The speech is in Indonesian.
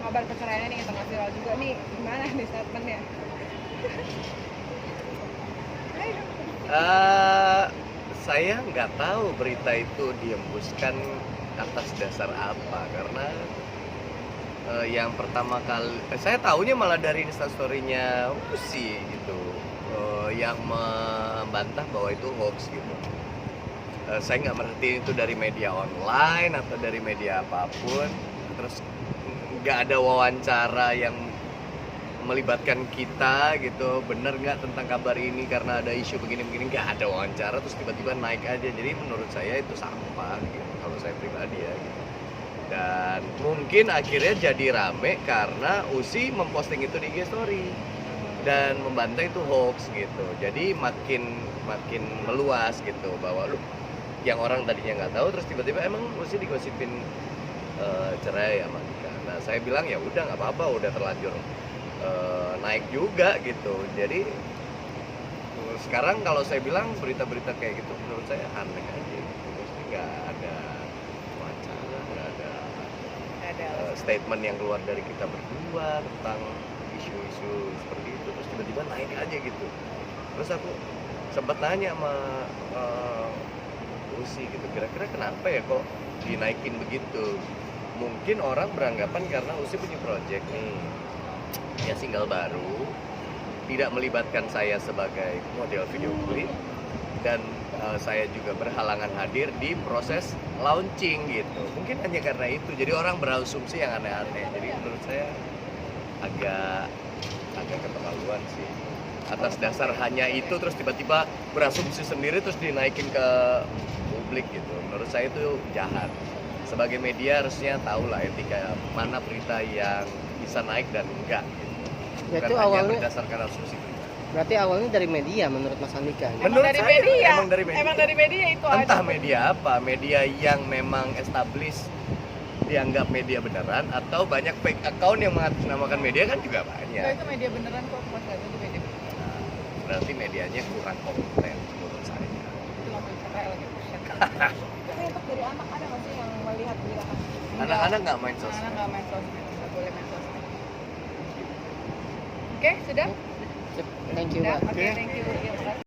kabar perceraiannya nih internasional juga nih, gimana nih statementnya? Saya nggak tahu berita itu dihembuskan atas dasar apa, karena yang pertama kali saya tahunya malah dari instastory-nya Usi gitu, yang membantah bahwa itu hoax gitu. Saya nggak merhatiin itu dari media online atau dari media apapun, terus nggak ada wawancara yang melibatkan kita gitu, bener nggak tentang kabar ini karena ada isu begini-begini, nggak ada wawancara terus tiba-tiba naik aja. Jadi menurut saya itu sampah gitu, kalau saya pribadi ya gitu. Dan mungkin akhirnya jadi rame karena Usi memposting itu di IG story dan membantah itu hoax gitu. Jadi makin meluas gitu, bahwa lu yang orang tadinya nggak tahu terus tiba-tiba emang Usi digosipin cerai sama Dika. Nah saya bilang ya udah nggak apa-apa, udah terlanjur naik juga gitu. Jadi sekarang kalau saya bilang berita-berita kayak gitu menurut saya aneh aja gitu. Mesti nggak ada wawancara, nggak ada statement yang keluar dari kita berdua tentang isu-isu seperti itu, terus tiba-tiba naik aja gitu. Terus aku sempat nanya sama Usi gitu, kira-kira kenapa ya kok dinaikin begitu. Mungkin orang beranggapan karena Usi punya project nih ya, single baru, tidak melibatkan saya sebagai model video klip, dan saya juga berhalangan hadir di proses launching gitu. Mungkin hanya karena itu, jadi orang berasumsi yang aneh-aneh. Jadi menurut saya agak keterlaluan sih. Atas dasar hanya itu terus tiba-tiba berasumsi sendiri terus dinaikin ke publik gitu. Menurut saya itu jahat. Sebagai media harusnya tahu lah etika mana berita yang bisa naik dan enggak gitu. Bukan Itu hanya awalnya berdasarkan asumsi berita. berarti awalnya dari media menurut Mas Andika. Menurut dari saya media. emang dari media. Itu Entah ada. media apa, media yang memang established dianggap media beneran, atau banyak fake account yang mengatasnamakan media kan juga Nah, banyak. itu media beneran kok, pas nggak itu media beneran. Nah, berarti medianya kurang kompeten menurut saya. Itu ngomongin siapa yang lagi pusat. Tapi untuk dari anak ada nggak sih yang melihat berita kasus ini? Anak-anak nggak main Anak sosmed. nggak main sosmed, nggak boleh main sosmed. Oke, sudah? Thank you, Sudah? Mbak. Oke, thank you. Ya, makasih.